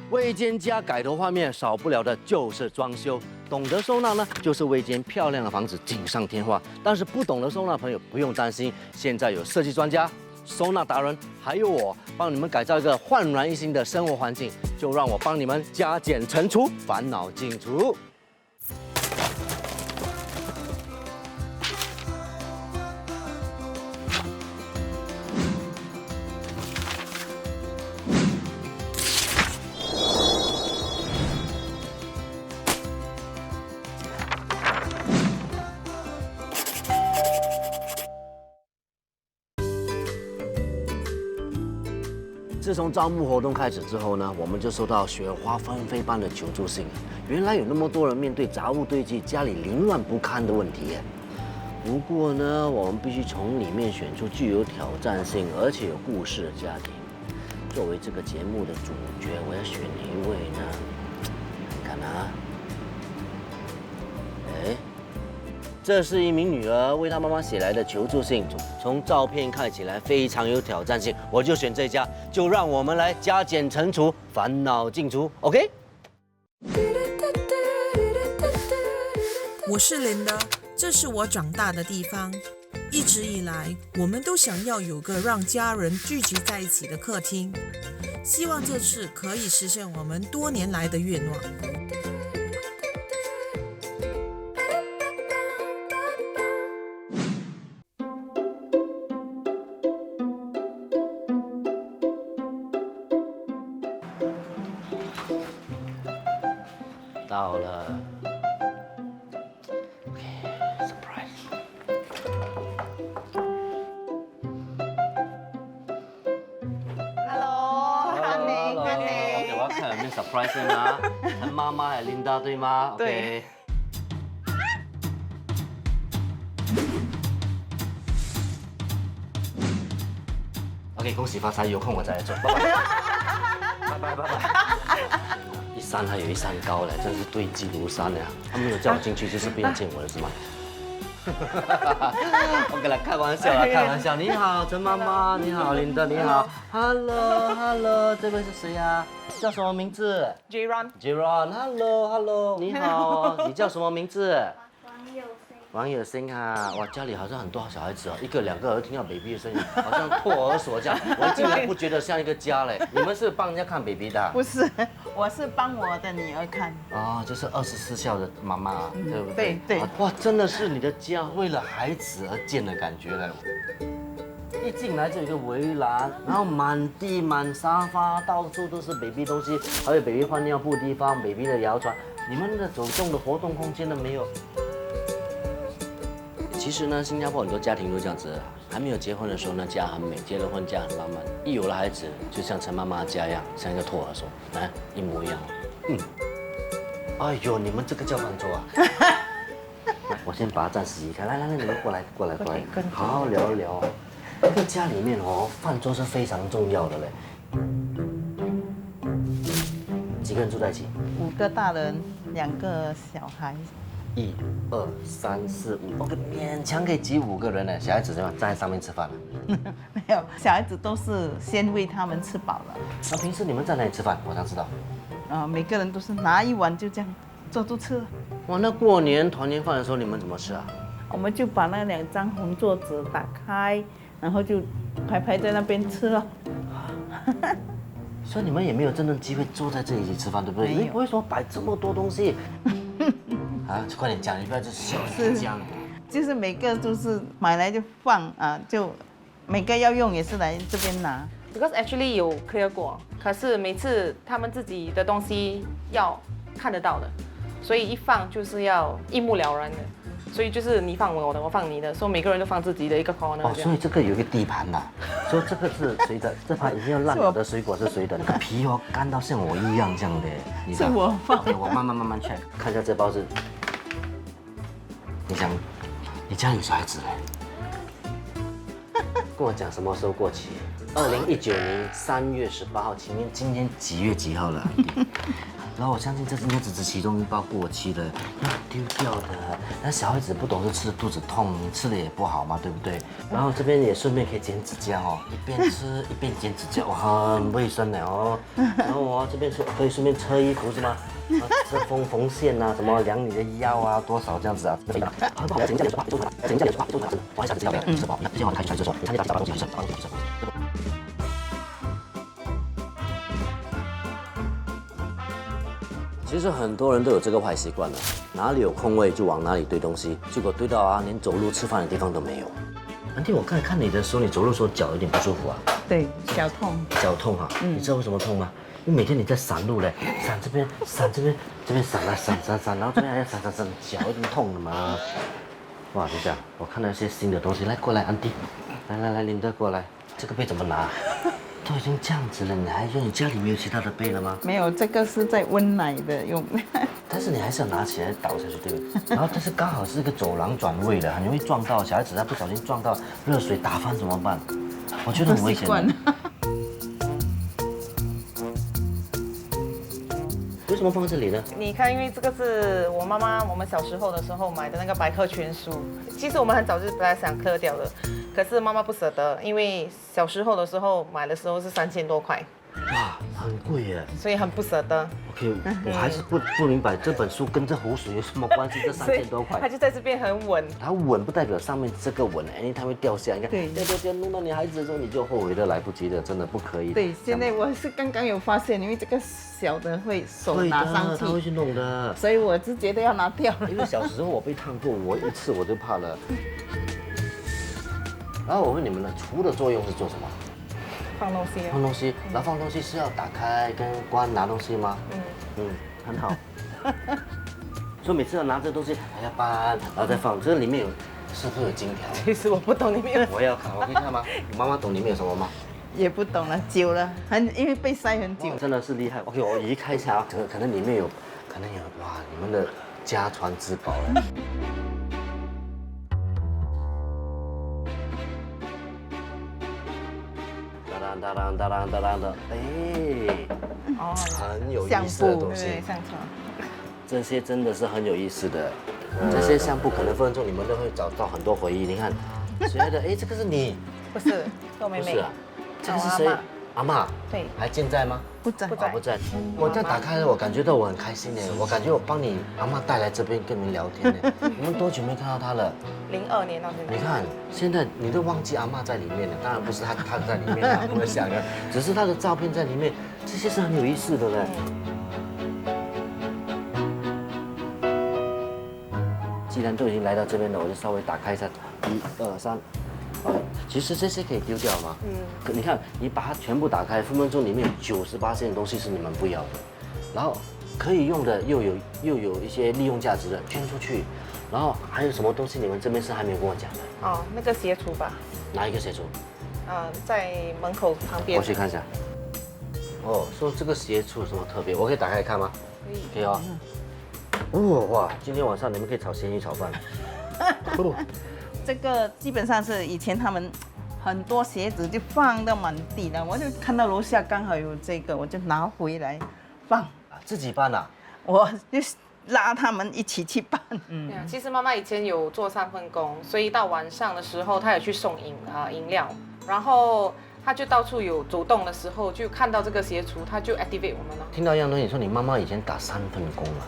为一间家改头换面，少不了的就是装修。懂得收纳呢，就是为一间漂亮的房子锦上添花。但是不懂得收纳的朋友不用担心，现在有设计专家、收纳达人，还有我，帮你们改造一个焕然一新的生活环境。就让我帮你们加减乘除，烦恼尽除。自从招募活动开始之后呢，我们就收到雪花纷飞般的求助信。原来有那么多人面对杂物堆积、家里凌乱不堪的问题耶。不过呢，我们必须从里面选出具有挑战性而且有故事的家庭。作为这个节目的主角，我要选哪一位呢？看啊，哎。这是一名女儿为她妈妈写来的求助信，从照片看起来非常有挑战性，我就选这家，就让我们来加减乘除，烦恼尽除 ，OK？ 我是林的，这是我长大的地方。一直以来，我们都想要有个让家人聚集在一起的客厅，希望这次可以实现我们多年来的愿望。到了 ，OK，surprise。Hello，欢迎欢迎。OK， 我要看有没有 surprise 吗？陈妈妈还有 Linda 对吗？对。OK， 恭喜发财，有空我再来做，拜拜。拜拜拜拜。一山还有一山高嘞，真是堆积如山呀！他没有叫我进去，就是不要见我了，是吗？我跟他开玩笑啊，开玩笑。你好，陈妈妈，你好，林德，你好。Hello， 这位是谁呀？叫什么名字 Jiron， 你好，你叫什么名字？王有声。王有兴啊，哇，家里好像很多小孩子哦，一个两个儿听到 baby 的声音，好像托儿所这样，我竟然不觉得像一个家嘞。你们是帮人家看 baby 的？不是，我是帮我的女儿看。哦，就是24孝的妈妈，对不对？对。哇，真的是你的家为了孩子而建的感觉嘞。一进来就有一个围栏，然后满地满沙发，到处都是 baby 东西，还有 baby 换尿布的地方 ，baby 的摇床，你们的走动的活动空间都没有。其实呢，新加坡很多家庭都这样子，还没有结婚的时候呢，家很美；结了婚，家很浪漫；一有了孩子，就像陈妈妈家一样，像一个托儿所，来一模一样。哎呦，你们这个叫饭桌啊！来，我先把它暂时移开。来，你们过来，好好聊一聊。这个家里面哦，饭桌是非常重要的嘞。几个人住在一起5个大人，2个小孩。1、2、3、4、5，我勉强可以挤5个人呢。小孩子怎么站在上面吃饭了？没有，小孩子都是先喂他们吃饱了。那平时你们在哪里吃饭？我想知道。每个人都是拿一碗就这样坐住吃。哇，那过年团年饭的时候你们怎么吃啊？我们就把那2张红桌子打开，然后就排在那边吃了。所以你们也没有真正机会坐在这里一起吃饭，对不对？你不会说摆这么多东西。啊，快点讲，你不要就笑讲。就是每个都是买来就放啊，就每个要用也是来这边拿。Because actually 有 clear 过，可是每次他们自己的东西要看得到的，所以一放就是要一目了然的。所以就是你放我的，我放你的，所以每个人都放自己的一个 corner。哦，所以这个有一个地盘呐，所以这个是谁的？这盘已经要烂了的水果是谁的？那个皮哦干到像我一样这样的，你是我放。OK， 我慢慢 check， 看一下这包是。你想，你家有小孩子嘞？跟我讲什么时候过期？2019年3月18号，今天几月几号了？然后我相信这应该只是其中一包过期的，要丢掉的。那小孩子不懂事吃肚子痛，吃的也不好嘛，对不对？然后这边也顺便可以剪指甲哦，一边吃一边剪指甲，哇，很卫生的哦。然后我这边是可以顺便车衣服是吗？啊，这缝线啊，什么量你的腰啊，多少这样子啊？不好，剪指甲也说话，剪指甲也说话，不好意思，指甲不要吃饱，这些话开出来就说，你看你把东西吃，把东西吃。其实很多人都有这个坏习惯了，哪里有空位就往哪里堆东西，结果堆到啊，连走路吃饭的地方都没有。安迪，我刚才看你的时候，你走路的时候脚有点不舒服啊？对，脚痛。脚痛哈，你知道为什么痛吗？因为每天你在闪路嘞，闪这边，闪这边，这边闪啊闪，然后这边还要闪，脚一定痛的嘛。哇，等一下，我看到一些新的东西，来过来，安迪，来，林德过来，这个杯怎么拿？都已经这样子了，你还用？你家里没有其他的杯了吗？没有，这个是在温奶的用。但是你还是要拿起来倒下去，对不对？然后这是刚好是一个走廊转位的，很容易撞到小孩子，他不小心撞到热水打翻怎么办？我觉得很危险的。为什么放在这里呢？你看，因为这个是我妈妈我们小时候的时候买的那个百科全书，其实我们很早就本来想刻掉的，可是妈妈不舍得，因为小时候的时候买的时候是3000多块，哇，很贵耶。所以很不舍得。OK， 我还是不明白这本书跟这湖水有什么关系？这3000多块，它就在这边很稳。它稳不代表上面这个稳，它会掉下。你看，对掉，弄到你孩子的时候你就后悔的来不及了，真的不可以。对，现在我是刚刚有发现，因为这个小的会手拿上他会去，去弄的。所以我是觉得要拿掉了。因为小时候我被烫过，我一次我就怕了。然后我问你们呢，厨的作用是做什么？放东西。放东西，然后放东西是要打开跟关拿东西吗？很好。所以每次要拿这东西还要搬，然后再放。这个里面是不是有金条？其实我不懂里面有。我要看，我可以看吗？我妈妈懂里面有什么吗？也不懂了，久了，因为被塞很久。真的是厉害。OK， 我移开一下啊，可能里面有，哇，你们的家传之宝了。哒当的，哦，很有意思的东西。对，相册。这些真的是很有意思的，这些相簿可能分分钟你们都会找到很多回忆。你看，谁来的？哎，这个是你？不是，我妹妹。不是啊，这个是谁？阿嬷。对。还健在吗？不在，不在。我这样打开了，我感觉到我很开心呢。我感觉我帮你阿嬷带来这边跟你们聊天呢。你们多久没看到她了？02年到现在。你看，现在你都忘记阿嬷在里面了。当然不是她在里面了，我想的，只是她的照片在里面，这些是很有意思的嘞。既然都已经来到这边了，我就稍微打开一下，1、2、3。其实这些可以丢掉吗？你看，你把它全部打开，分分钟里面有98%的东西是你们不要的，然后可以用的又有一些利用价值的捐出去，然后还有什么东西你们这边是还没有跟我讲的？哦，那个鞋橱吧。哪一个鞋橱？在门口旁边。我去看一下。哦，说这个鞋橱有什么特别？我可以打开看吗？可以。可以哦。哇，今天晚上你们可以炒咸鱼炒饭。这个基本上是以前他们很多鞋子就放到满地了，我就看到楼下刚好有这个，我就拿回来放。自己搬啊？我就拉他们一起去搬。其实妈妈以前有做3份工，所以到晚上的时候她也去送饮料，然后她就到处有走动的时候就看到这个鞋橱，她就 activate 我们了。听到一样东西，你说你妈妈以前打3份工了。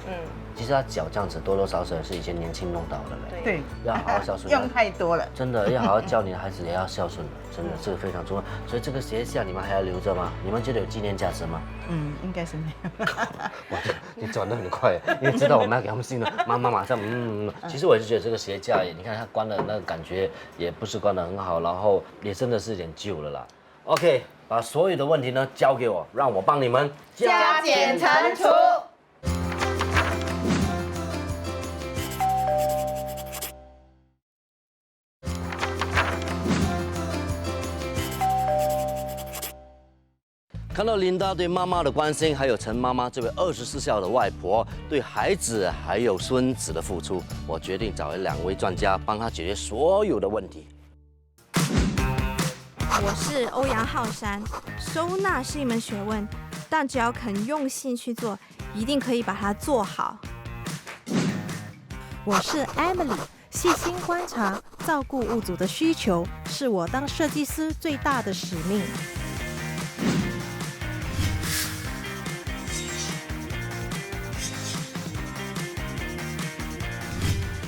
其实她脚这样子多多少少是以前年轻弄到的嘞。对，要好好孝顺。用太多了。真的要好好教你的孩子，也要孝顺的，真的这个非常重要。所以这个鞋架你们还要留着吗？你们觉得有纪念价值吗？应该是没有。哇，你转得很快，因为知道我们要给他们新的，妈妈马上其实我也是觉得这个鞋架也，你看它关的那个感觉也不是关得很好，然后也真的是有点旧了啦。OK， 把所有的问题呢交给我，让我帮你们加减乘除。看到琳达对妈妈的关心，还有陈妈妈这位24孝的外婆对孩子还有孙子的付出，我决定找来2位专家帮她解决所有的问题。我是欧阳浩山。收纳是一门学问，但只要肯用心去做，一定可以把它做好。我是 Emily， 细心观察，照顾物主的需求，是我当设计师最大的使命。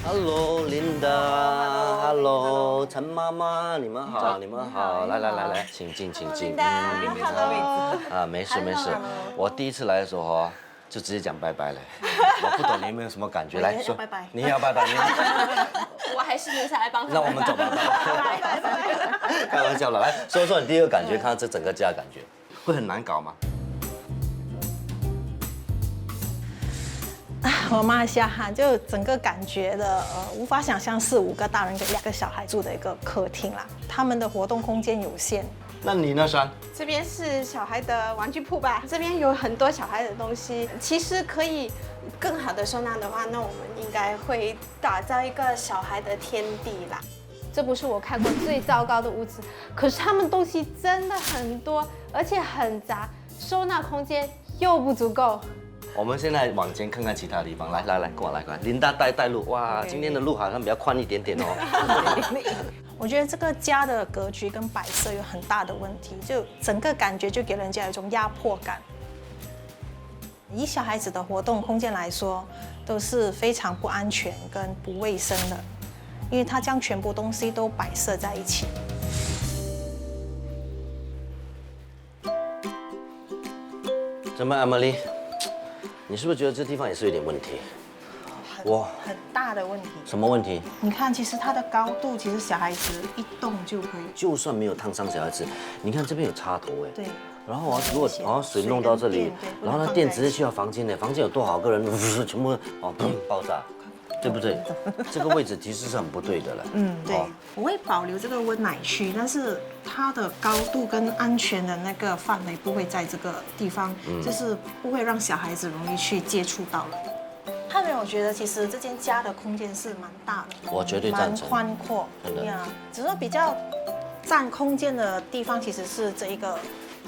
Hello Linda，Hello 陈妈妈，你们好，你们好，来，请进，请进。没事，我第一次来的时候哈，就直接讲拜拜了，我不懂你有没有什么感觉？来说，你也要拜拜，我还是留下来帮他。那我们走吧，拜拜。开玩笑了，来说说你第一个感觉，看到这整个家感觉会很难搞吗？我骂一下哈，就整个感觉的无法想象是5个大人跟2个小孩住的一个客厅啦，他们的活动空间有限。那你呢，珊？这边是小孩的玩具铺吧，这边有很多小孩的东西。其实可以更好的收纳的话，那我们应该会打造一个小孩的天地啦。这不是我看过最糟糕的屋子，可是他们东西真的很多，而且很杂，收纳空间又不足够。我们现在往前看看其他地方，来，跟我来，琳达带路。哇，今天的路好像比较宽一点点哦。我觉得这个家的格局跟摆设有很大的问题，就整个感觉就给人家有一种压迫感。以小孩子的活动空间来说，都是非常不安全跟不卫生的，因为他将全部东西都摆设在一起。怎么 ，Emily？ 你是不是觉得这地方也是有点问题？哇，很大的问题。什么问题？你看，其实它的高度，其实小孩子一动就可以。就算没有烫伤小孩子，你看这边有插头哎。对。然后如果水弄到这里，然后那电直接去到房间呢，房间有多少个人，全部砰爆炸，对不对？这个位置其实是很不对的了。对。我会保留这个温奶区，但是它的高度跟安全的那个范围不会在这个地方，就是不会让小孩子容易去接触到了。他们我觉得其实这间家的空间是蛮大的，我绝对赞成，蛮宽阔，真的。只是比较占空间的地方其实是这一个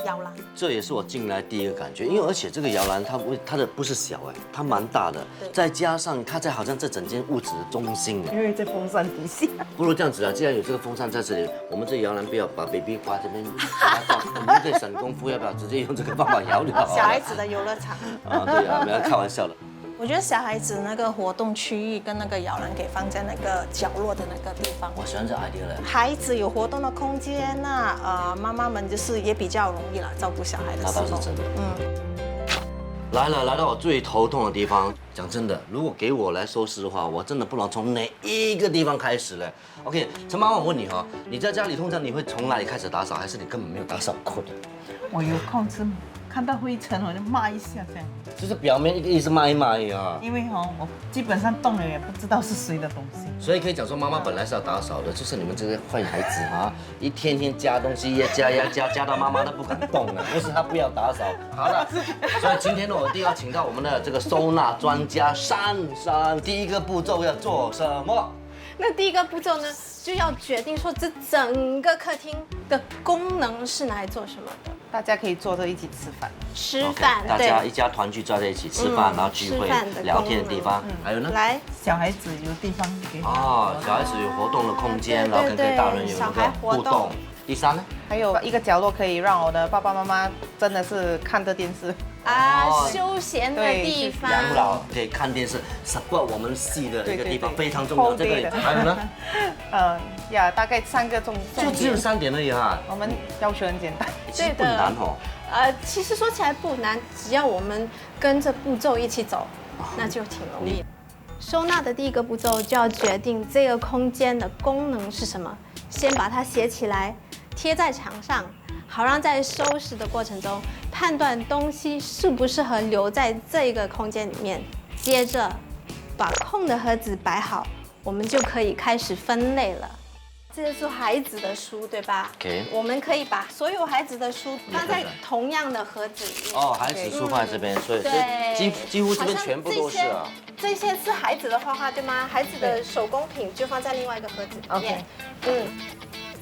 摇篮，这也是我进来第一个感觉，因为而且这个摇篮它的不是小哎，它蛮大的，再加上它在好像这整间屋子的中心，因为在风扇底下。不如这样子啊，既然有这个风扇在这里，我们这摇篮不要把 baby 挂这边，我们可以省功夫，要不要直接用这个办法摇就好了？小孩子的游乐场啊，对啊，没有开玩笑的。我觉得小孩子那个活动区域跟那个摇篮可以放在那个角落的那个地方。我喜欢这 idea 嘞。孩子有活动的空间，那妈妈们就是也比较容易了照顾小孩的时候。那倒是真的。来到我最头痛的地方。讲真的，如果给我来收拾的话，我真的不知道从哪一个地方开始嘞。OK， 陈妈妈，我问你哈，你在家里通常你会从哪里开始打扫，还是你根本没有打扫过的？我有空是看到灰尘我就抹一下这样。就是表面一直抹一抹啊。因为我基本上动了也不知道是谁的东西。所以可以讲说，妈妈本来是要打扫的，就是你们这些坏孩子啊，一天天加东西，加到妈妈都不敢动了，不是她不要打扫。好了，所以今天呢，我一定要请到我们的这个收纳专家珊，第一个步骤要做什么？那第一个步骤呢，就要决定说这整个客厅的功能是拿来做什么的。大家可以坐着一起吃饭，大家一家团聚在一起吃饭，然后聚会聊天的地方。还有呢？来，小孩子有地方给小孩子有活动的空间，然后跟大人有一个互动。第三呢？还有一个角落可以让我的爸爸妈妈真的是看着电视休闲的地方，养老可以看电视 ，support 我们系的一个地方非常重要。这个还有呢？大概3个重点，就只有3点而已哈。我们要求很简单，其实不难哦。其实说起来不难，只要我们跟着步骤一起走，那就挺容易。收纳的第一个步骤就要决定这个空间的功能是什么，先把它写起来，贴在墙上，好让在收拾的过程中判断东西适不适合留在这个空间里面。接着把空的盒子摆好，我们就可以开始分类了。这是孩子的书，对吧？ OK。我们可以把所有孩子的书放在同样的盒子里面。孩子书放在这边，所以几乎这边全部都是啊。这些是孩子的画画，对吗？孩子的手工品就放在另外一个盒子里面。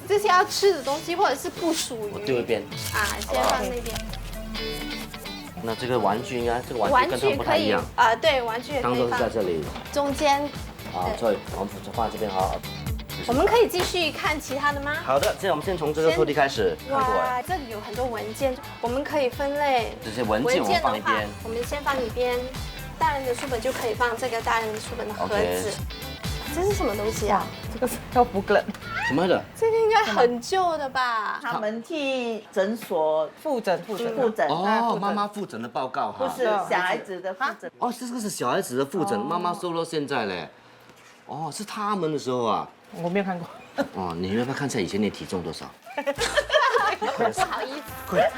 这些要吃的东西或者是不属于我丢一边。啊，先放那边。那这个玩具应该，这个玩玩具跟他们具可以不太一样，啊，对，玩具也可当做以放是在这里。中间。啊，所以我们放在这边好。我们可以继续看其他的吗？好的，现在我们先从这个抽屉开始看过来。哇，这里有很多文件，我们可以分类。这些文件我们放一边。我们先放一边。大人的书本就可以放这个大人的书本的盒子。这是什么东西啊？这个是叫 booklet，什么的？这个应该很旧的吧？他们去诊所复诊。哦，妈妈复诊的报告哈。不是小孩子的复诊。哦，这个是小孩子的复诊，妈妈收到现在嘞。哦，是他们的时候啊。我没有看过。哦，你要不要看一下以前你体重多少？不好意思。快。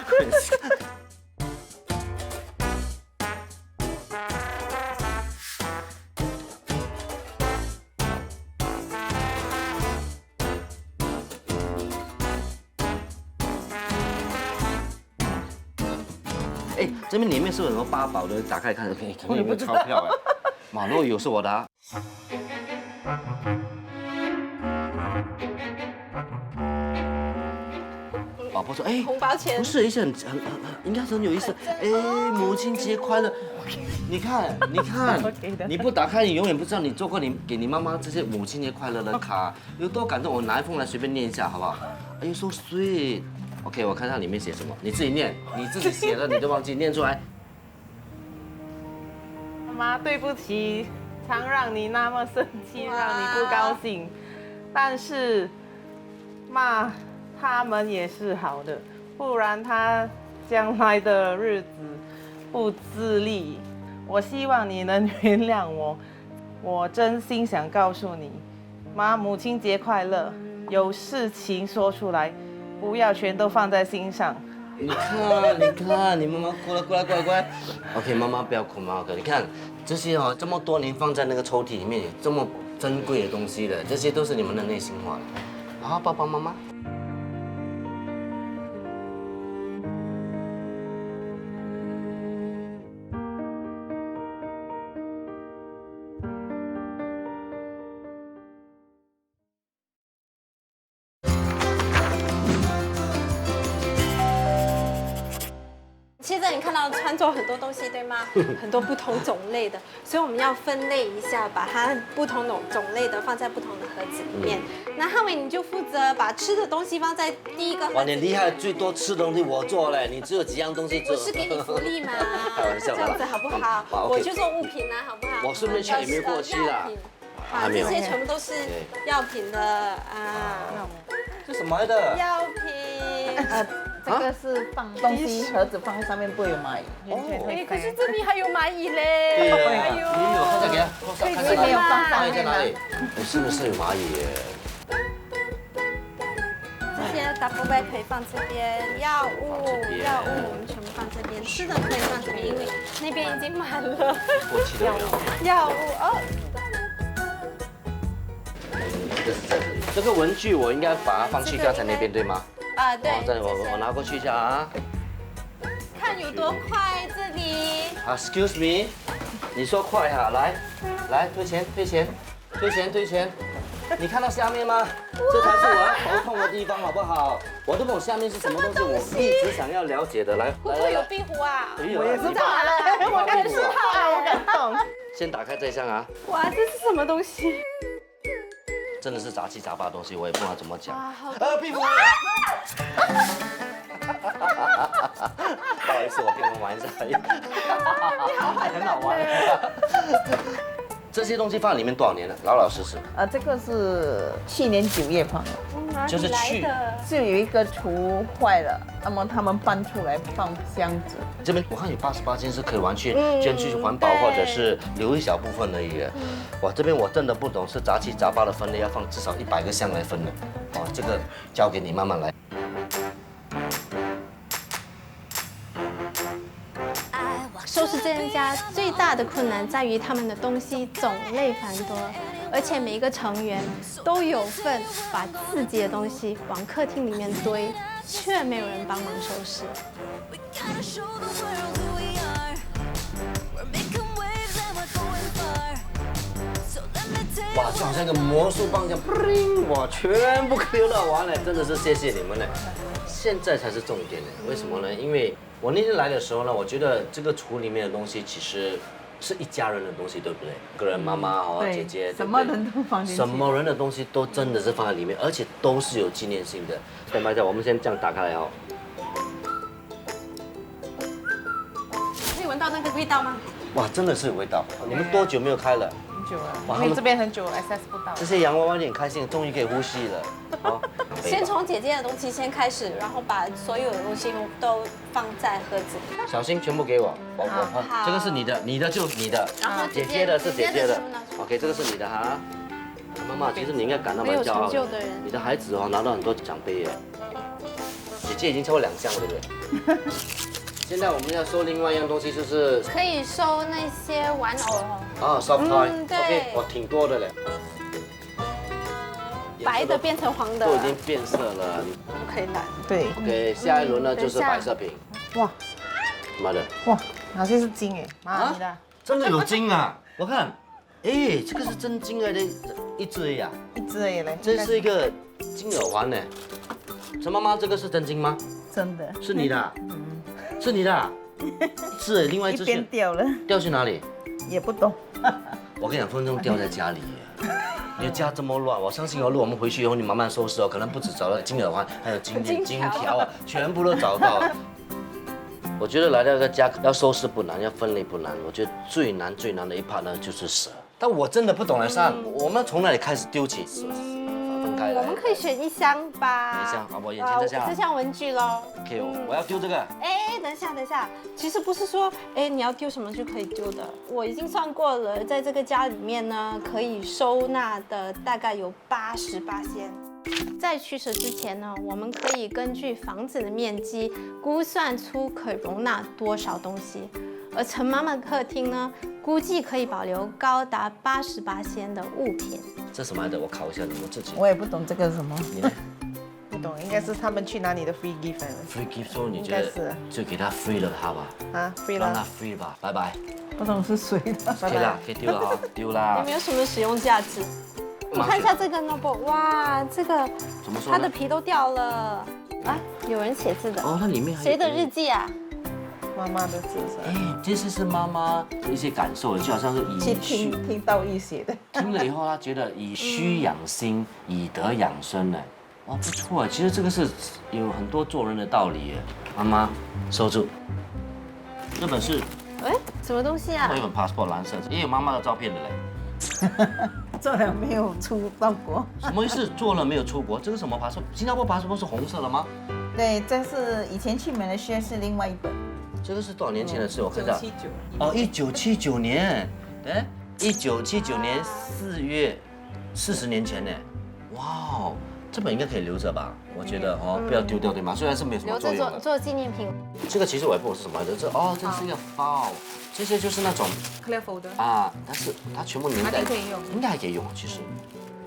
哎，这边里面是有很多八宝的，打开看，可能有没有钞票哎？马路有是我的啊。老婆说：“哎，红包钱不是一些很应该是很有意思。哎，母亲节快乐！你看，你不打开，你永远不知道你做过给你妈妈这些母亲节快乐的卡有多感动。我拿一封来随便念一下，好不好？哎呦，so sweet。OK， 我看看里面写什么，你自己念，你自己写的你都忘记念出来。妈妈，对不起，常让你那么生气，让你不高兴，但是骂他们也是好的，不然他将来的日子不自立。我希望你能原谅我，我真心想告诉你，妈，母亲节快乐，有事情说出来，不要全都放在心上。你看，你妈妈哭了，乖。OK， 妈妈不要哭，妈妈你看这些哦，这么多年放在那个抽屉里面，有这么珍贵的东西的，这些都是你们的内心话。好，抱抱妈妈。现在你看到穿着很多东西，对吗？很多不同种类的，所以我们要分类一下，把它不同种类的放在不同的盒子里面。那汉伟你就负责把吃的东西放在第一个盒子。哇，你厉害，最多吃的东西我做嘞，你只有几样东西做。我是给你福利嘛，开玩笑的。这样子好不好？我就做物品啦，好不好？我顺便check有没有过期啦。啊，这些全部都是药品的啊。这什么来的？药品。这个是放东西盒子放在上面不会有蚂蚁。哎，可是这里还有蚂蚁嘞！对呀，也有，看下给他，看没有放上面在哪里？是不是有蚂蚁耶？这些 double bag 可以放这边，药物我们全部放这边，吃的可以放这边，因为那边已经满了。过期的药物哦。这是在这里。这个文具我应该把它放去刚才那边，对吗？啊，对。我拿过去一下啊。看有多快，这里。Excuse me， 你说快哈，来，退钱。你看到下面吗？这才是我要头痛的地方，好不好？我都不懂下面是什么东西，我一直想要了解的。来，会不会有壁虎啊？我也是怕了，我也是怕了，我感动。先打开这一箱啊。哇，这是什么东西？真的是杂七杂八的东西，我也不知道怎么讲。壁虎。不好意思，我跟你们玩一下。你好坏，很好玩。这些东西放在里面多少年了？老老实实。这个是去年9月放的，就是是有一个橱坏了，那么他们搬出来放箱子。这边我看有88件是可以完全捐去环保，或者是留一小部分而已。哇，这边我真的不懂，是杂七杂八的分类，要放至少100个箱来分的。哦，这个交给你慢慢来。收拾这人家最大的困难在于他们的东西种类繁多，而且每一个成员都有份把自己的东西往客厅里面堆，却没有人帮忙收拾。We're making waves and we're going far. So let me take 哇，就好像一个魔术棒这样，哇，全部 clear 到完了，真的是谢谢你们了。现在才是重点呢，为什么呢？因为我那天来的时候呢，我觉得这个橱里面的东西其实是一家人的东西，对不对？个人妈妈哦，姐姐，什么人都放进去，什么人的东西都真的是放在里面，而且都是有纪念性的。等一下，我们先这样打开来哦。可以闻到那个味道吗？哇，真的是有味道。你们多久没有开了？很久了，哇因为这边很久 access 不到。这些洋娃娃有点开心，终于可以呼吸了。好，先从姐姐的东西先开始，然后把所有的东西都放在盒子里。小心全部给我。好这个是你的，你的就你的，然后姐姐的是姐姐的全部拿出来。 OK， 这个是你的哈。妈妈，其实你应该感到蛮骄傲没有成就的人你的孩子哦拿到很多奖杯耶。姐姐已经超过2项了，对不对？现在我们要收另外一样东西，就是可以收那些玩偶哦， soft toy。对 OK， 哇，挺多的嘞。白的变成黄的，都已经变色了。不可以懒。对， OK，下一轮呢就是白色瓶。哇妈的，哇，好像是金哎，妈你的真的有金啊！我看，哎，这个是真金来的，一只而已啊。一只而已嘞，这是一个金耳环呢。陈妈妈，这个是真金吗？真的，是你的啊？是你的啊？是，另外一一只边掉了，掉去哪里？也不懂。我跟你讲，分分钟掉在家里耶。你的家这么乱，我相信哦，如果我们回去以后，你慢慢收拾哦，可能不止找到金耳环，还有金链、金条啊，全部都找到了。我觉得来到这个家要收拾不难，要分类不难。我觉得最难的一 part 呢就是蛇。但我真的不懂了，上我们从哪里开始丢起蛇？分开来。我们可以选一箱吧。一箱，好，我眼前这箱。这箱文具喽。 OK， 我要丢这个。哎，等一下，其实不是说，哎，你要丢什么就可以丢的。我已经算过了，在这个家里面呢，可以收纳的大概有88仙。在驱蛇之前呢，我们可以根据房子的面积估算出可容纳多少东西。而陈妈妈客厅呢，估计可以保留高达88仙的物品。这什么来的？我考一下你们自己。我也不懂这个是什么，你呢不懂，应该是他们去拿你的 free gift 来的？Free gift， 所以你觉应该是得就给他 free 了他吧？啊，free 让他了， free 吧，拜拜。不懂是谁的。可以啦，可以丢了哈，丢啦有。没有什么使用价值？你看一下这个 notebook， 哇，这个怎么说呢？它的皮都掉了啊！有人写字的，哦，它里面还有谁的日记啊？妈妈的字是吧？哎，这些是妈妈的一些感受，就好像是去以虚听道义写的。听了以后，她觉得以虚养心，以德养生呢。哦，不错，其实这个是有很多做人的道理耶。妈妈收住，这本是哎，什么东西啊我？有本 passport 蓝色，也有妈妈的照片的嘞。做了没有出到国？什么意思？做了没有出国？这是什么 passport？新加坡 passport 是红色的吗？对，这是以前去马来西亚是另外一本。这个是多少年前的事？我看一下。 79哦，1979年，哎，1979年4月，40年前呢。哇哦，这本应该可以留着吧？我觉得哦，不要丢掉对吗？虽然是没有什么留着作用的。做纪念品。这个其实我也不懂是什么来着，这哦，这是一个包，这些就是那种 clear folder。啊，但是它全部粘在，可以用应该还可以用，其实，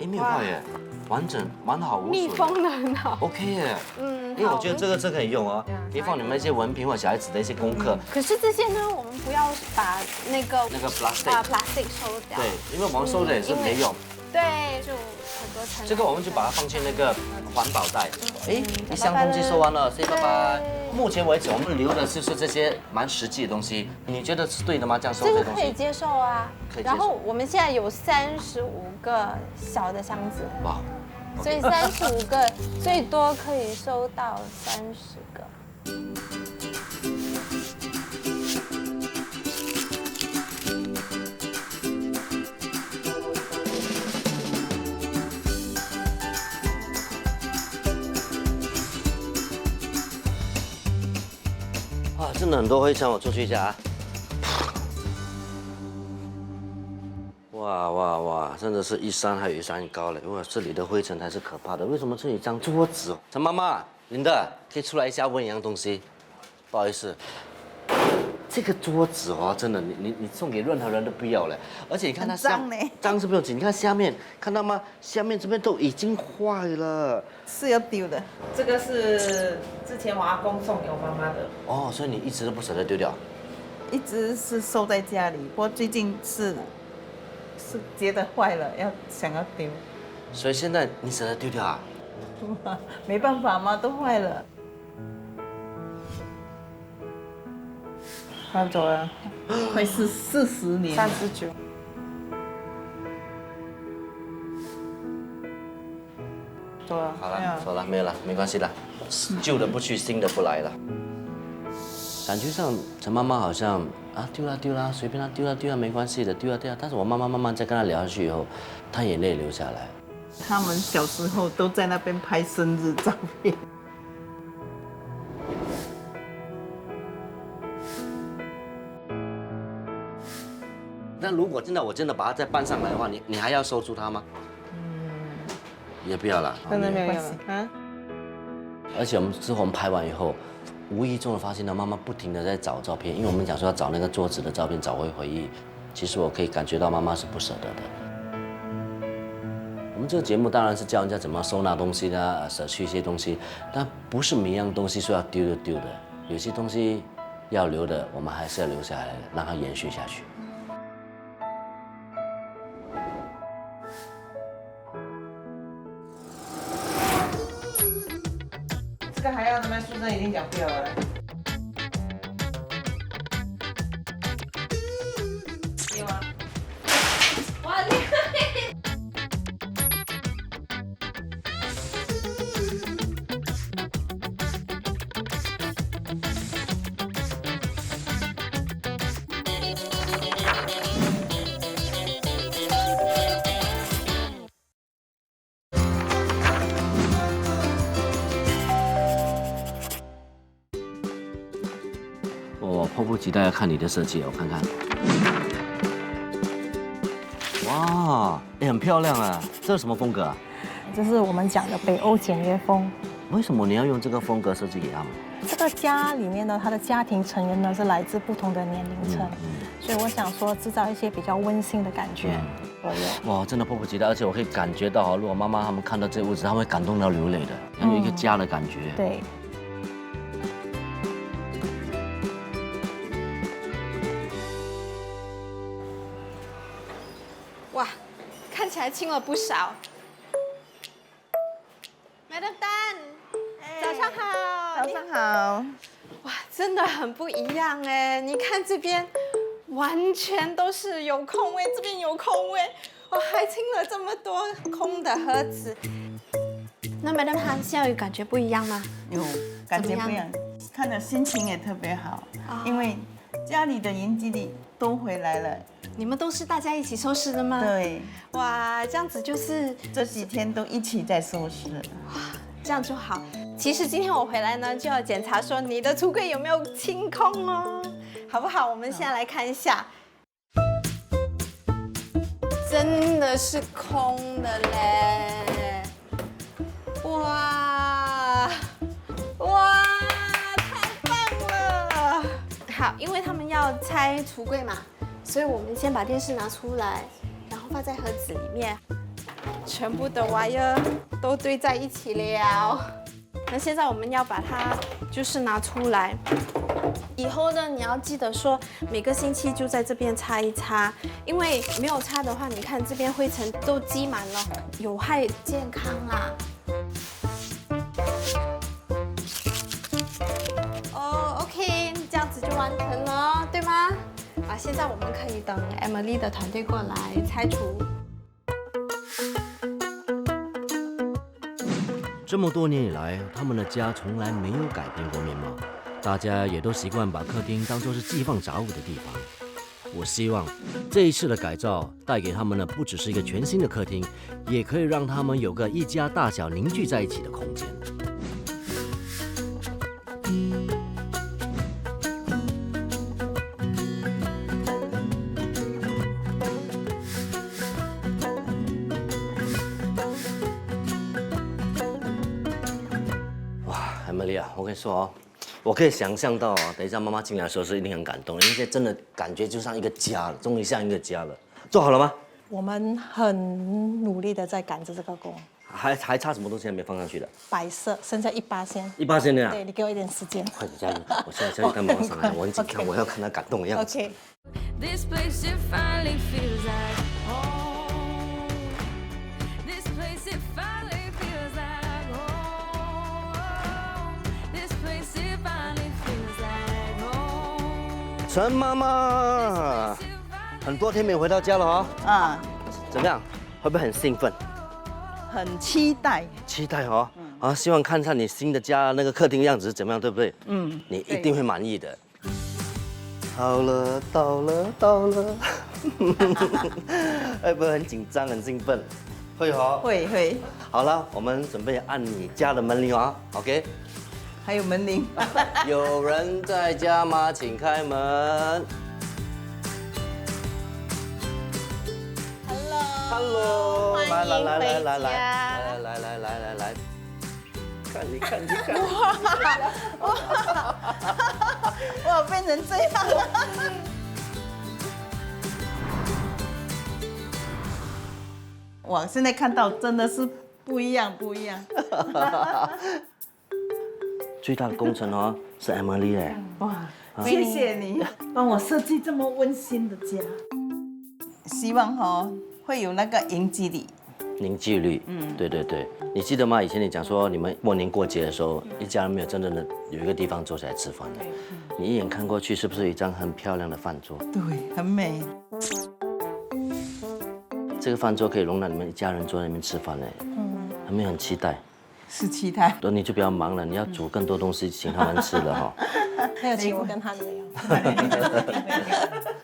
哎，没有坏耶，完整，完好无损。密封的很好。 OK 耶，嗯，因为我觉得这个可以用哦，可以放你们一些文凭或小孩子的一些功课。可是这些呢，我们不要把那个plastic plastic 收掉。对，因为我们收的也是没用。对，就很多层。这个我们就把它放进那个环保袋。哎，一箱东西收完了，say 拜拜。目前为止，我们留的就是这些蛮实际的东西。你觉得是对的吗？这样收这这些东西？个可以接受啊。可以接受然后我们现在有35个小的箱子，哇，所以35个最多可以收到30个。哇，真的很多灰尘，我出去一下啊。哇哇哇，真的是一山还有一山高嘞！哇，这里的灰尘才是可怕的。为什么这里有一张桌子哦？陈妈妈，琳达，可以出来一下问一样东西。不好意思，这个桌子哦，真的，你送给任何人都不要嘞。而且你看它很脏呢脏是不用紧，你看下面，看到吗？下面这边都已经坏了。是要丢的。这个是之前我阿公送给我妈妈的。哦，所以你一直都不舍得丢掉。一直是收在家里，不过最近是是觉得坏了，想要丢，所以现在你舍得丢掉啊？没办法嘛，都坏了。搬走了，快40年了。 39。走了，好了，走了，没有了，没关系的，旧的不去，新的不来了。感觉上陈妈妈好像啊丢啦，随便啦，丢啦，没关系的，丢啦。但是我妈妈慢慢再跟她聊下去以后，她眼泪流下来。他们小时候都在那边拍生日照片。那如果我真的把它再搬上来的话，你还要收住它吗？也不要了，真的没有没关了系啊！而且我们拍完以后，无意中的发现到妈妈不停的在找照片，因为我们讲说要找那个桌子的照片，找回回忆。其实我可以感觉到妈妈是不舍得的。我们这个节目当然是教人家怎么收纳东西的，舍去一些东西，但不是每一样东西说要丢就丢的，有些东西要留的，我们还是要留下来，让它延续下去。这个还要那么书生已经讲不了了。有啊。哇，厉害！我迫不及待要看你的设计，我看看。哇，很漂亮啊！这是什么风格啊？这是我们讲的北欧简约风。为什么你要用这个风格设计给他们？这个家里面呢，他的家庭成员呢是来自不同的年龄层，所以我想说制造一些比较温馨的感觉。哇，真的迫不及待，而且我可以感觉到，如果妈妈他们看到这屋子，他们会感动到流泪的，很有一个家的感觉。对。哇，看起来轻了不少。Madam Tan，早上好。早上好。哇，真的很不一样哎！你看这边，完全都是有空位，这边有空位，我还清了这么多空的盒子。那 Madam Tan 现在有感觉不一样吗？有感觉不一样，看着心情也特别好，因为家里的邻居里都回来了。你们都是大家一起收拾的吗？对。哇，这样子就是这几天都一起在收拾。哇，这样就好。其实今天我回来呢，就要检查说你的橱柜有没有清空哦，好不好？我们现在来看一下，真的是空的嘞！哇哇，太棒了！好，因为他们要拆橱柜嘛，所以我们先把电视拿出来，然后放在盒子里面，全部的 wire 都堆在一起了。那现在我们要把它就是拿出来，以后呢，你要记得说每个星期就在这边擦一擦，因为没有擦的话，你看这边灰尘都积满了，有害健康啦。哦 ，OK， 这样子就完成了，对吗？啊，现在我们可以等 Emily 的团队过来拆除。这么多年以来，他们的家从来没有改变过面貌，大家也都习惯把客厅当作是寄放杂物的地方。我希望这一次的改造带给他们的不只是一个全新的客厅，也可以让他们有个一家大小凝聚在一起的空间。Emily啊，我跟你说哦，我可以想象到哦，等一下妈妈进来的时候是一定很感动，因为真的感觉就像一个家了，终于像一个家了。做好了吗？我们很努力的在赶着这个工。还差什么东西还没放上去的？摆设剩下1%。1%呢？对，你给我一点时间。快点加油！我现在下去带妈妈上来，我很紧张，我要看她感动的样子。 OK。 This place it finally feels like home. This place it finally feels like home. This place it finally feels like home. 陈妈妈，很多天没回到家了哦。啊，怎么样？会不会很兴奋？很期待。期待哦。啊，希望看看你新的家那个客厅样子是怎么样，对不对？嗯，你一定会满意的。到了，到了，到了。会不会很紧张、很兴奋？会哦。会。好了，我们准备按你家的门铃啊 ，OK？ 还有门铃。有人在家吗？请开门。Hello， 欢迎回家。来，看你看。哇，变成这样了。哇，现在看到真的是不一样。最大的工程哦，是 Emily 哎。哇，谢谢你帮我设计这么温馨的家。希望会有那个凝聚力。凝聚力，对，你记得吗？以前你讲说你们过年过节的时候，一家人没有真正的有一个地方坐下来吃饭的。你一眼看过去，是不是有一张很漂亮的饭桌？对，很美。这个饭桌可以容纳你们一家人坐在那边吃饭嘞。他们很期待。是期待。你就不要忙了，你要煮更多东西请他们吃了哈。还有请我跟他女儿。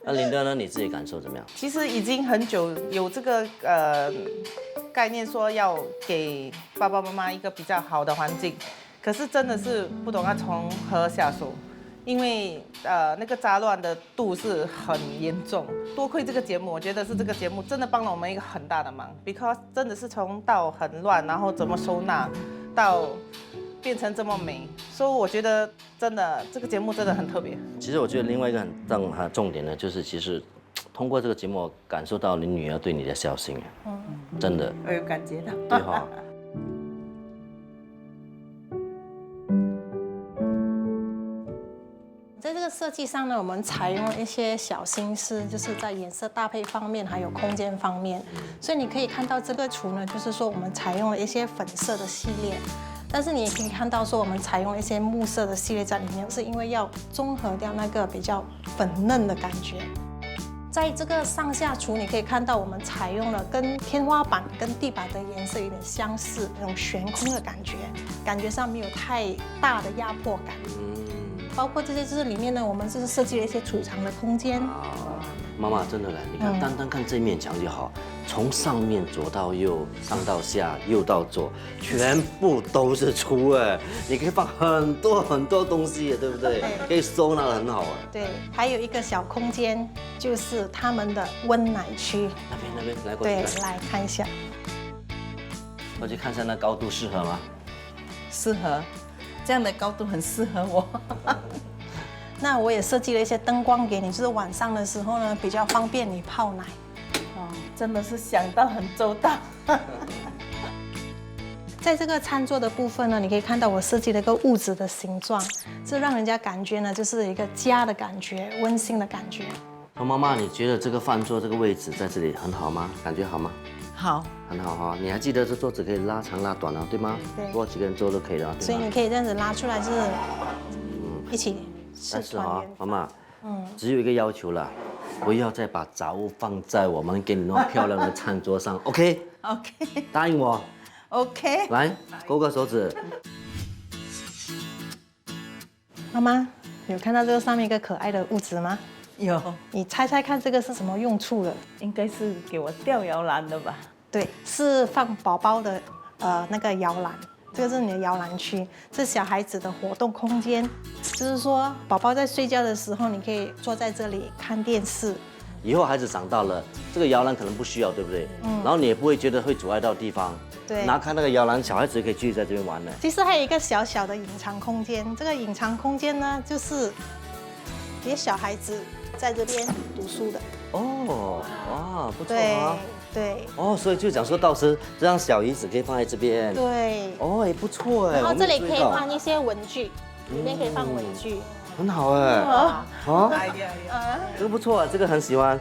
那林德呢？你自己感受怎么样？其实已经很久有这个概念，说要给爸爸妈妈一个比较好的环境，可是真的是不懂要从何下手，因为那个杂乱的度是很严重。多亏这个节目，我觉得是这个节目真的帮了我们一个很大的忙 ，because 真的是从到很乱，然后怎么收纳，到变成这么美，所以我觉得真的这个节目真的很特别。其实我觉得另外一个很重点呢，就是其实通过这个节目，我感受到你女儿对你的孝心，真的，我有感觉到。对哈。在这个设计上呢，我们采用了一些小心思，就是在颜色搭配方面，还有空间方面。所以你可以看到这个橱呢，就是说我们采用了一些粉色的系列。但是你也可以看到，说我们采用了一些木色的系列在里面，是因为要综合掉那个比较粉嫩的感觉。在这个上下橱，你可以看到我们采用了跟天花板跟地板的颜色有点相似，那种悬空的感觉，感觉上没有太大的压迫感。包括这些就是里面呢，我们就是设计了一些储藏的空间。妈妈真的嘞，你看，单单看这面墙就好，从上面左到右，上到下，右到左，全部都是橱哎，你可以放很多很多东西，对不对？可以收纳得很好哎。对，还有一个小空间，就是他们的温奶区。那边，来过去。对，来看一下。过去看一下那高度适合吗？适合，这样的高度很适合我。那我也设计了一些灯光给你，就是晚上的时候呢，比较方便你泡奶。哦，真的是想到很周到。在这个餐桌的部分呢，你可以看到我设计了一个屋子的形状，这让人家感觉呢，就是一个家的感觉，温馨的感觉。妈妈，你觉得这个饭桌这个位置在这里很好吗？感觉好吗？好，很好哈。你还记得这桌子可以拉长拉短啊，对吗？对。多几个人坐都可以的，对吗？所以你可以这样子拉出来，就是一起吃但是团圆。妈妈，只有一个要求了，不要再把杂物放在我们给你弄漂亮的餐桌上，OK？ OK， 答应我。OK， 来，勾个手指。妈妈，有看到这个上面一个可爱的物质吗？有，你猜猜看这个是什么用处的？应该是给我吊摇篮的吧？对，是放宝宝的那个摇篮。这个是你的摇篮区，是小孩子的活动空间。就是说，宝宝在睡觉的时候，你可以坐在这里看电视。以后孩子长大了，这个摇篮可能不需要，对不对？然后你也不会觉得会阻碍到地方。对。拿开那个摇篮，小孩子也可以继续在这边玩呢。其实还有一个小小的隐藏空间，这个隐藏空间呢，就是给小孩子在这边读书的。哦，哇，不错对啊。对哦，所以就讲说到时这张小椅子可以放在这边。对。哦，也不错哎。然后这里可以我没有注意到放一些文具，里面可以放文具。很好哎。啊，这个不错啊，这个很喜欢。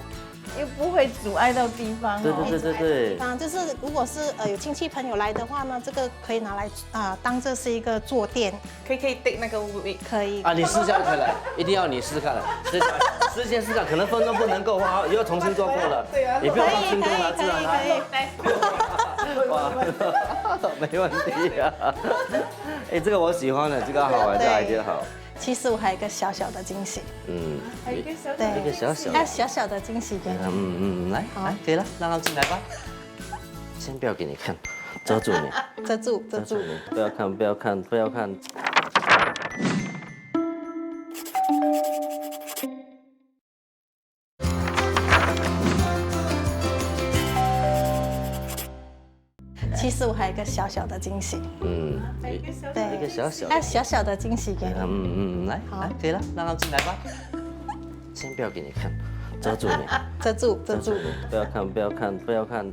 又不会阻碍到地方哦。对。就是如果是有亲戚朋友来的话呢，这个可以拿来当这是一个坐垫，可以 take 那个位。可以。啊，你试下就可以了，一定要你试试看了。事先试看，可能分钟不能够花，又要重新做过了。对啊。你不要放轻功啊，自然来。哇，没问题啊。哎，这个我喜欢的，这个好玩，这 idea 好。其实我还有一个小小的惊喜。还有一个小对，一个小小的。小小的惊喜给你。来，可以了，让他进来吧。先不要给你看，遮住你。遮住。你，不要看。其实我还有一个小小的惊喜。对，一个小小的。小小的惊喜给你。来，可以了，让他进来吧。先不要给你看，遮住你。遮住。你，不要看。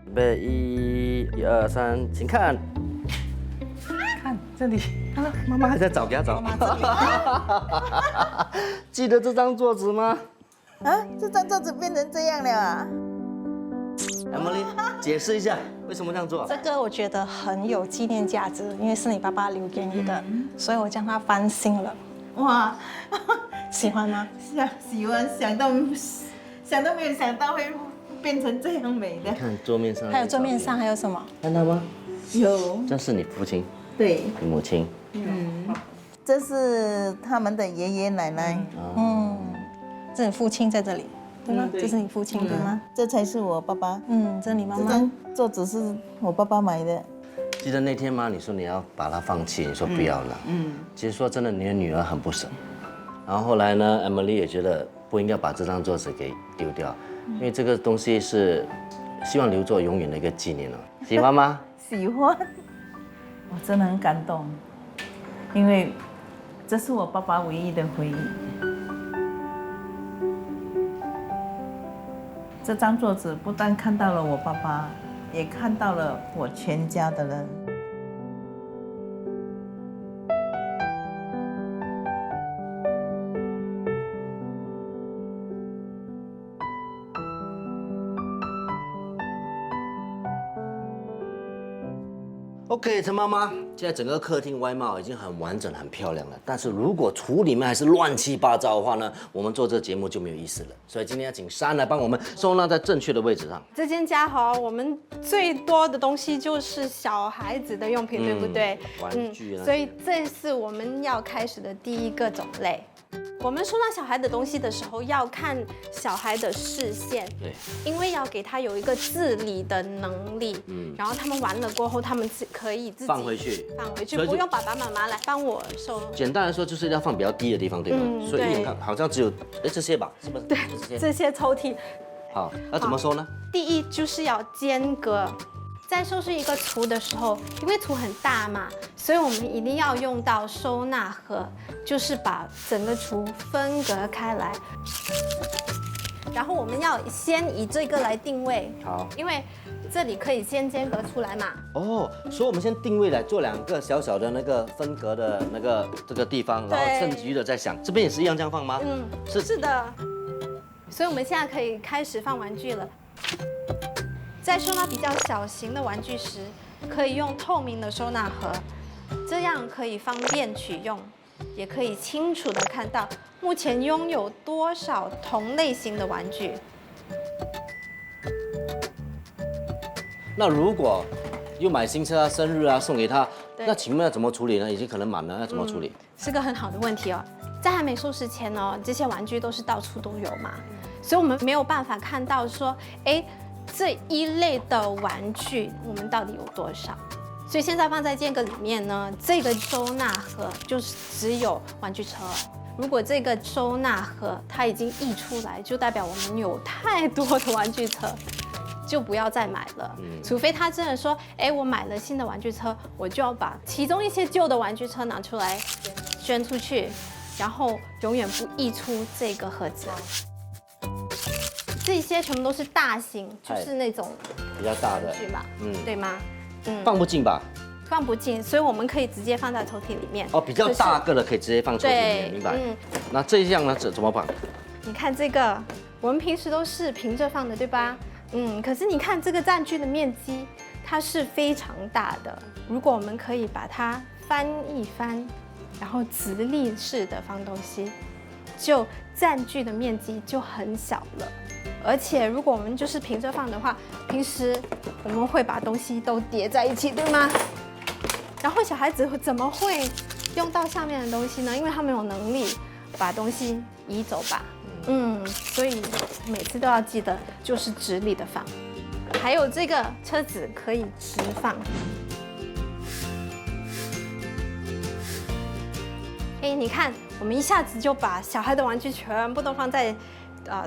准备1、2、3，请看。看这里，妈妈还在找，给她找。记得这张桌子吗？啊，这张桌子变成这样了啊！Emily， 解释一下为什么这样做？这个我觉得很有纪念价值，因为是你爸爸留给你的，所以我将它翻新了。哇，喜欢吗？喜欢，想都没有想到会变成这样美的。看桌面上，还有桌面上还有什么？看到吗？有，这是你父亲，对，你母亲，这是他们的爷爷奶奶，这你父亲在这里，对吗？这是你父亲对吗？这才是我爸爸。这是你妈妈。这张桌子是我爸爸买的。记得那天吗？你说你要把它放弃，你说不要了。其实说真的，你的女儿很不舍。然后后来呢 ，Emily 也觉得不应该把这张桌子给丢掉，因为这个东西是希望留作永远的一个纪念了。喜欢吗？喜欢，我真的很感动，因为这是我爸爸唯一的回忆。这张桌子不但看到了我爸爸，也看到了我全家的人。OK， 陈妈妈，现在整个客厅外貌已经很完整、很漂亮了。但是如果厨里面还是乱七八糟的话呢，我们做这个节目就没有意思了。所以今天要请珊来帮我们收纳在正确的位置上。这间家哈，我们最多的东西就是小孩子的用品，对不对？玩具啊。所以这是我们要开始的第一个种类。我们收纳小孩的东西的时候，要看小孩的视线，对，因为要给他有一个自理的能力，然后他们完了过后，他们可以自己放回去，不用爸爸妈妈来帮我收。简单来说，就是要放比较低的地方，对吗？所以你看，好像只有这些吧，是不是？对，这些抽屉。好，那怎么收呢？第一就是要间隔。在收拾一个橱的时候，因为橱很大嘛，所以我们一定要用到收纳盒，就是把整个橱分隔开来。然后我们要先以这个来定位，好，因为这里可以先间隔出来嘛。哦，所以我们先定位来做2个小小的那个分隔的这个地方，然后剩余的再想，这边也是一样这样放吗？是的。所以我们现在可以开始放玩具了。在收纳比较小型的玩具时，可以用透明的收纳盒，这样可以方便取用，也可以清楚地看到目前拥有多少同类型的玩具。那如果又买新车啊、生日啊送给他，那请问要怎么处理呢？已经可能满了，要怎么处理？是个很好的问题哦。在还没收拾前哦，这些玩具都是到处都有嘛，所以我们没有办法看到说，这一类的玩具我们到底有多少？所以现在放在间隔里面呢，这个收纳盒就是只有玩具车。如果这个收纳盒它已经溢出来，就代表我们有太多的玩具车，就不要再买了。除非他真的说，哎，我买了新的玩具车，我就要把其中一些旧的玩具车拿出来捐出去，然后永远不溢出这个盒子。这些全部都是大型，就是那种比较大的玩具吧，对吗？放不进吧？放不进，所以我们可以直接放在抽屉里面。哦，比较大个的可以直接放抽屉里面，明白？那这一项呢，怎么放？你看这个，我们平时都是平着放的，对吧？可是你看这个占据的面积，它是非常大的。如果我们可以把它翻一翻，然后直立式的放东西，就占据的面积就很小了。而且如果我们就是平着放的话，平时我们会把东西都叠在一起，对吗？然后小孩子怎么会用到下面的东西呢？因为他没有能力把东西移走吧。所以每次都要记得就是直立的放。还有这个车子可以直放。你看，我们一下子就把小孩的玩具全部都放在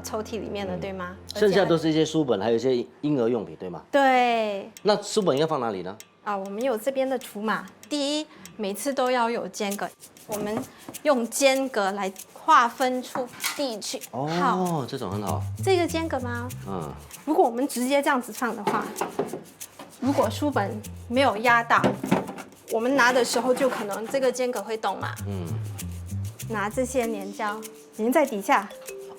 抽屉里面了，对吗？剩下都是一些书本，还有一些婴儿用品，对吗？对。那书本要放哪里呢？我们有这边的图码。第一，每次都要有间隔，我们用间隔来划分出地区。哦，这种很好。这个间隔吗？如果我们直接这样子放的话，如果书本没有压到，我们拿的时候就可能这个间隔会动嘛。拿这些粘胶粘在底下。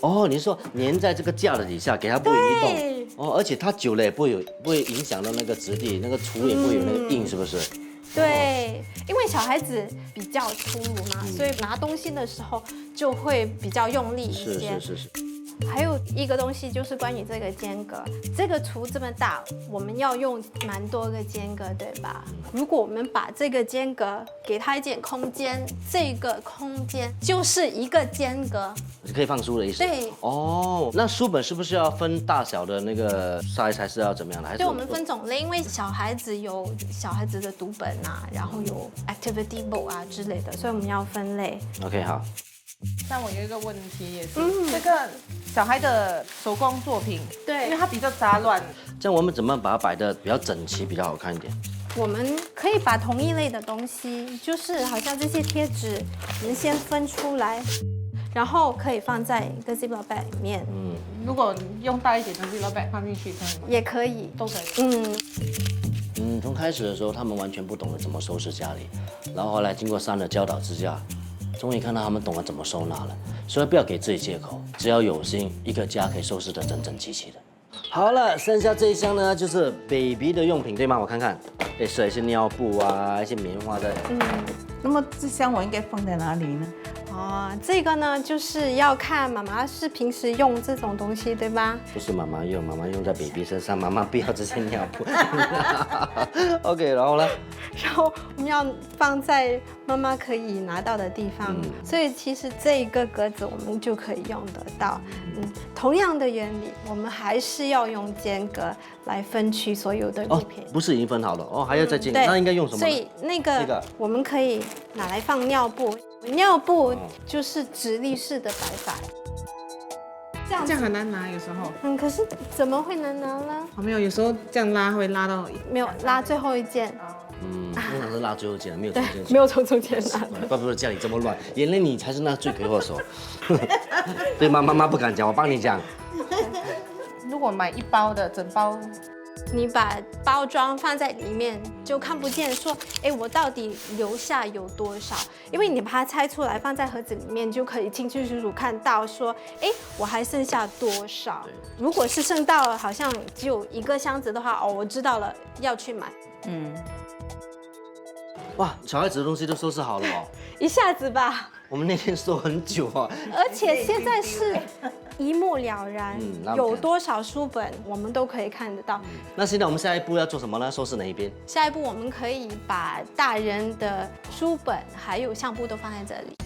哦，你是说粘在这个架的底下，给它不移动。哦，而且它久了也不会影响到那个质地，那个厨也不会有那个硬，是不是？对，因为小孩子比较粗鲁嘛，所以拿东西的时候就会比较用力一些。是。还有一个东西就是关于这个间隔，这个厨这么大，我们要用蛮多个间隔，对吧？如果我们把这个间隔给它一点空间，这个空间就是一个间隔，可以放书的意思。对。哦，那书本是不是要分大小的那个 size， 还是要怎么样的？还是对，我们分种类，因为小孩子有小孩子的读本啊，然后有 activity book 啊之类的，所以我们要分类。OK， 好。但我有一个问题也是，这个小孩的手工作品，对，因为它比较杂乱，这样我们怎么把它摆得比较整齐，比较好看一点？我们可以把同一类的东西，就是好像这些贴纸，我们先分出来，然后可以放在一个 Ziploc bag 里面。如果用大一点的 Ziploc bag 放进去，也可以，都可以。从开始的时候，他们完全不懂得怎么收拾家里，然后后来经过3的教导之下，终于看到他们懂得怎么收纳了。所以不要给自己借口，只要有心，一个家可以收拾得整整齐齐的。好了，剩下这一箱呢，就是 baby 的用品，对吗？我看看，是一些尿布啊，一些棉花的。那么这箱我应该放在哪里呢？这个呢，就是要看妈妈是平时用这种东西，对吧？不是妈妈用，妈妈用在 baby 身上，妈妈不要这些尿布。OK， 然后呢？然后我们要放在妈妈可以拿到的地方，所以其实这一个格子我们就可以用得到。同样的原理，我们还是要用间隔来分区所有的物品。不是已经分好了还要再间隔，那应该用什么？所以那个我们可以拿来放尿布，尿布就是直立式的摆法。这样很难拿，有时候。可是怎么会难拿呢？没有，有时候这样拉会拉到没有拉最后一件。通常是拉最后一件，没有中间。没有从中间拿。怪不得家里这么乱，原来你才是那罪魁祸首。对吗？妈妈不敢讲，我帮你讲。如果买一包的整包，你把包装放在里面，就看不见说，我到底留下有多少？因为你把它拆出来放在盒子里面，就可以清清楚楚看到说，我还剩下多少。如果是剩到好像只有一个箱子的话，我知道了，要去买。哇，小孩子的东西都收拾好了一下子吧。我们那天收很久而且现在是一目了然，有多少书本我们都可以看得到。那现在我们下一步要做什么呢？收拾哪一边？下一步我们可以把大人的书本还有相簿都放在这里。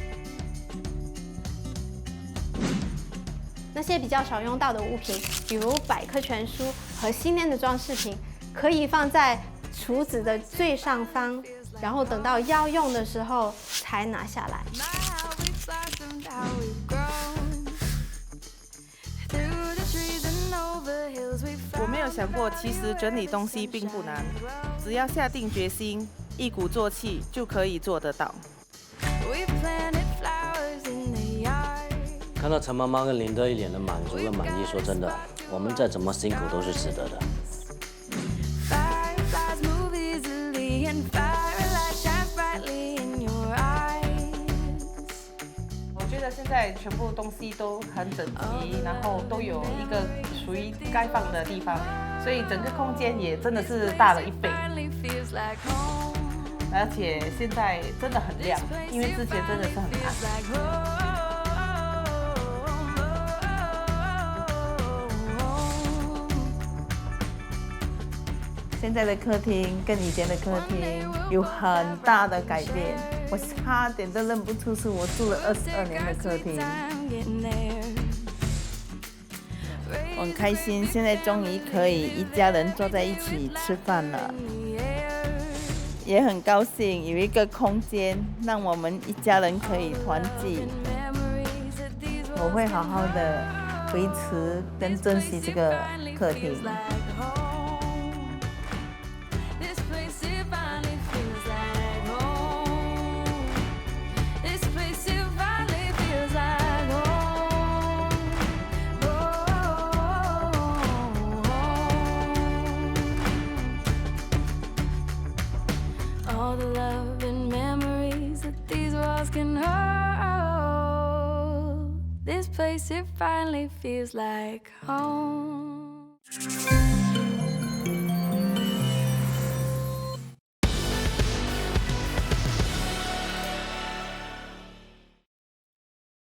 那些比较少用到的物品，比如百科全书和新年的装饰品，可以放在橱子的最上方，然后等到要用的时候才拿下来。Through the trees and over hills we 我没有想过，其实整理东西并不难，只要下定决心，一鼓作气就可以做得到。We planted flowers in the yard. 看到陈妈妈跟林德一脸的满足跟满意，说真的，我们再怎么辛苦都是值得的。 Fireflies move easily and firelight shines brightly in your eyes. 我觉得现在全部东西都很整齐，然后都有一个属于该放的地方，所以整个空间也真的是大了1倍。 Finally feels like home. 而且现在真的很亮，因为之前真的是很暗。 Feels like home. 现在的客厅跟以前的客厅有很大的改变，我差点都认不出是我住了22年的客厅。 I'm getting there. 我很开心，现在终于可以一家人坐在一起吃饭了，也很高兴有一个空间让我们一家人可以团聚。我会好好的维持跟珍惜这个客厅。 This place it finally feels like home. This place it finally feels like home. All the love and memories that these walls can hold. This place it finally feels like home.